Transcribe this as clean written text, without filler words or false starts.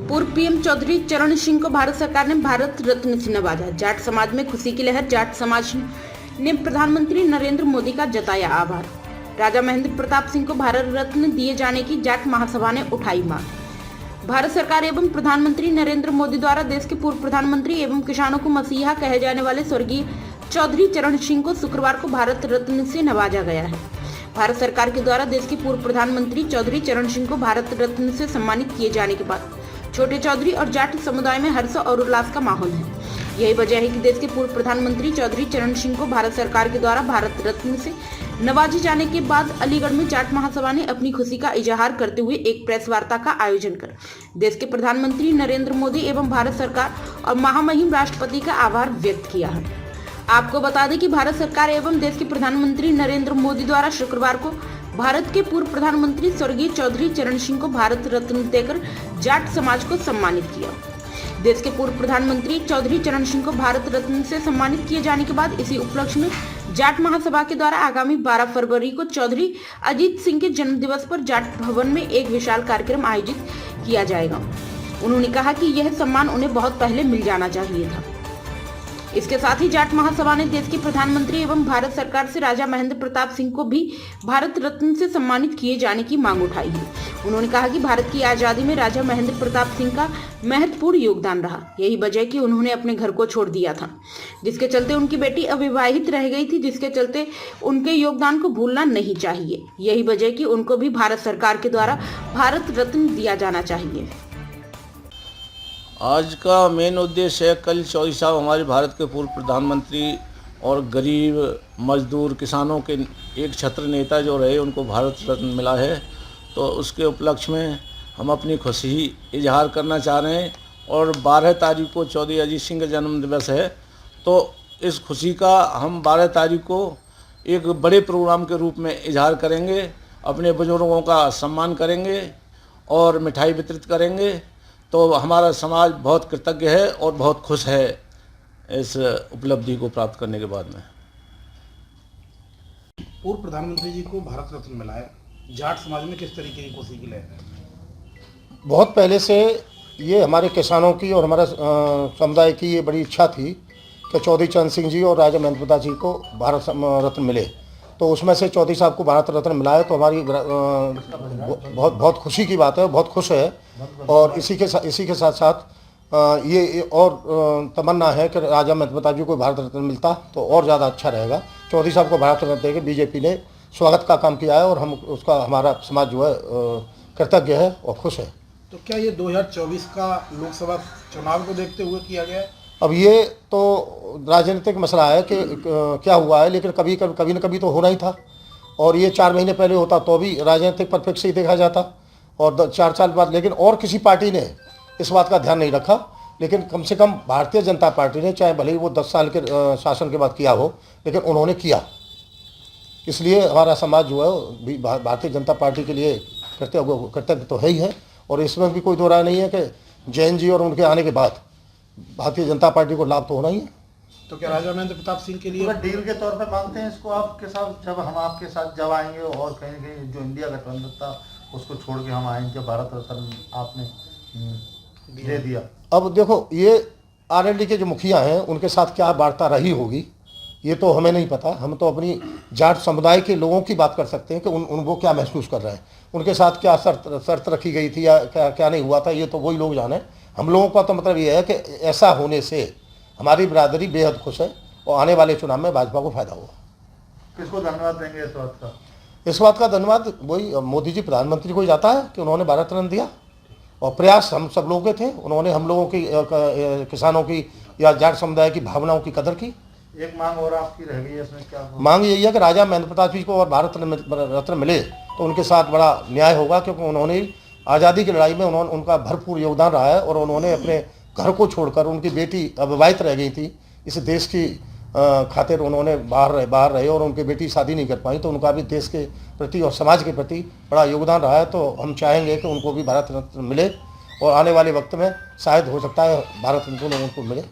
पूर्व पीएम चौधरी चरण सिंह को भारत सरकार ने भारत रत्न से नवाजा। जाट समाज में खुशी की लहर। जाट समाज ने प्रधानमंत्री नरेंद्र मोदी का जताया आभार। राजा महेंद्र प्रताप सिंह को भारत रत्न दिए जाने की जाट महासभा ने उठाई मांग। भारत सरकार एवं प्रधानमंत्री नरेंद्र मोदी द्वारा देश के पूर्व प्रधानमंत्री एवं किसानों को मसीहा कहे जाने वाले स्वर्गीय चौधरी चरण सिंह को शुक्रवार को भारत रत्न से नवाजा गया है। भारत सरकार के द्वारा देश के पूर्व प्रधानमंत्री चौधरी चरण सिंह को भारत रत्न से सम्मानित किए जाने के बाद छोटे चौधरी और जाट समुदाय में हर्ष और उल्लास का माहौल है। यही वजह है कि देश के पूर्व प्रधानमंत्री चौधरी चरण सिंह को भारत सरकार के द्वारा भारत रत्न से नवाजे जाने के बाद अलीगढ़ में जाट महासभा ने अपनी खुशी का इजहार करते हुए एक प्रेस वार्ता का आयोजन कर देश के प्रधानमंत्री नरेंद्र मोदी एवं भारत सरकार और महामहिम राष्ट्रपति का आभार व्यक्त किया है। आपको बता दें कि भारत सरकार एवं देश के प्रधानमंत्री नरेंद्र मोदी द्वारा शुक्रवार को भारत के पूर्व प्रधानमंत्री स्वर्गीय चौधरी चरण सिंह को भारत रत्न देकर जाट समाज को सम्मानित किया। देश के पूर्व प्रधानमंत्री चौधरी चरण सिंह को भारत रत्न से सम्मानित किए जाने के बाद इसी उपलक्ष्य में जाट महासभा के द्वारा आगामी 12 फरवरी को चौधरी अजीत सिंह के जन्म दिवस पर जाट भवन में एक विशाल कार्यक्रम आयोजित किया जाएगा। उन्होंने कहा कि यह सम्मान उन्हें बहुत पहले मिल जाना चाहिए था। इसके साथ ही जाट महासभा ने देश के प्रधानमंत्री एवं भारत सरकार से राजा महेंद्र प्रताप सिंह को भी भारत रत्न से सम्मानित किए जाने की मांग उठाई है। उन्होंने कहा कि भारत की आजादी में राजा महेंद्र प्रताप सिंह का महत्वपूर्ण योगदान रहा। यही वजह कि उन्होंने अपने घर को छोड़ दिया था, जिसके चलते उनकी बेटी अविवाहित रह गई थी, जिसके चलते उनके योगदान को भूलना नहीं चाहिए। यही वजह कि उनको भी भारत सरकार के द्वारा भारत रत्न दिया जाना चाहिए। आज का मेन उद्देश्य है, कल चौधरी साहब हमारे भारत के पूर्व प्रधानमंत्री और गरीब मजदूर किसानों के एक छत्र नेता जो रहे उनको भारत रत्न मिला है, तो उसके उपलक्ष्य में हम अपनी खुशी इजहार करना चाह रहे हैं। और 12 तारीख को चौधरी अजीत सिंह का जन्म दिवस है, तो इस खुशी का हम 12 तारीख को एक बड़े प्रोग्राम के रूप में इजहार करेंगे। अपने बुजुर्गों का सम्मान करेंगे और मिठाई वितरित करेंगे। तो हमारा समाज बहुत कृतज्ञ है और बहुत खुश है इस उपलब्धि को प्राप्त करने के बाद में। पूर्व प्रधानमंत्री जी को भारत रत्न मिला है, जाट समाज में किस तरीके की खुशी की लहर है? बहुत पहले से ये हमारे किसानों की और हमारे समुदाय की ये बड़ी इच्छा थी कि चौधरी चरण सिंह जी और राजा महेंद्र प्रताप जी को भारत रत्न मिले, तो उसमें से चौधरी साहब को भारत रत्न मिला है, तो हमारी बहुत खुशी की बात है, बहुत खुश है। और इसी के साथ साथ ये और तमन्ना है कि राजा महेंद्र प्रताप जी को भारत रत्न मिलता तो और ज़्यादा अच्छा रहेगा। चौधरी साहब को भारत रत्न देकर बीजेपी ने स्वागत का काम किया है और हम उसका हमारा समाज जो है कृतज्ञ है और खुश है। तो क्या ये 2024 का लोकसभा चुनाव को देखते हुए किया गया है? अब ये तो राजनीतिक मसला है कि क्या हुआ है, लेकिन कभी न कभी तो होना ही था। और ये 4 महीने पहले होता तो भी राजनीतिक परिप्रेक्ष्य ही देखा जाता, और 4 साल बाद लेकिन और किसी पार्टी ने इस बात का ध्यान नहीं रखा। लेकिन कम से कम भारतीय जनता पार्टी ने, चाहे भले ही वो 10 साल के शासन के बाद किया हो, लेकिन उन्होंने किया। इसलिए हमारा समाज जो है भारतीय जनता पार्टी के लिए कृतज्ञ तो है ही है। और इसमें भी कोई दो राय नहीं है कि जैन जी और उनके आने के बाद भारतीय जनता पार्टी को लाभ तो होना ही है। तो क्या राजा महेंद्र प्रताप सिंह के लिए डील के तौर पर मांगते हैं इसको आपके साथ? जब हम आपके साथ जब आएंगे और कहीं जो इंडिया गठबंधन था उसको छोड़ के हम आएंगे, जब भारत रत्न आपने दे दिया। अब देखो, ये आरएलडी के जो मुखिया हैं उनके साथ क्या वार्ता रही होगी ये तो हमें नहीं पता। हम तो अपनी जाट समुदाय के लोगों की बात कर सकते हैं कि वो क्या महसूस कर रहे हैं, उनके साथ क्या शर्त रखी गई थी या क्या नहीं हुआ था, ये तो वही लोग जाने। हम लोगों का तो मतलब ये है कि ऐसा होने से हमारी बिरादरी बेहद खुश है और आने वाले चुनाव में भाजपा को फायदा होगा। किसको धन्यवाद देंगे इस बात का? इस बात का धन्यवाद वही मोदी जी प्रधानमंत्री को ही जाता है कि उन्होंने भारत रत्न दिया, और प्रयास हम सब लोगों के थे। उन्होंने हम लोगों की किसानों की या जाट समुदाय की भावनाओं की कदर की। एक मांग और आपकी रह गई है, इसमें क्या होगा? मांग यही है कि राजा महेंद्र प्रताप जी को और भारत रत्न मिले तो उनके साथ बड़ा न्याय होगा, क्योंकि उन्होंने आज़ादी की लड़ाई में उनका भरपूर योगदान रहा है। और उन्होंने अपने घर को छोड़कर, उनकी बेटी अविवाहित रह गई थी, इस देश की खातिर उन्होंने बाहर रहे और उनकी बेटी शादी नहीं कर पाई, तो उनका भी देश के प्रति और समाज के प्रति बड़ा योगदान रहा है। तो हम चाहेंगे कि उनको भी भारत रत्न मिले और आने वाले वक्त में शायद हो सकता है भारत रत्न उनको मिले।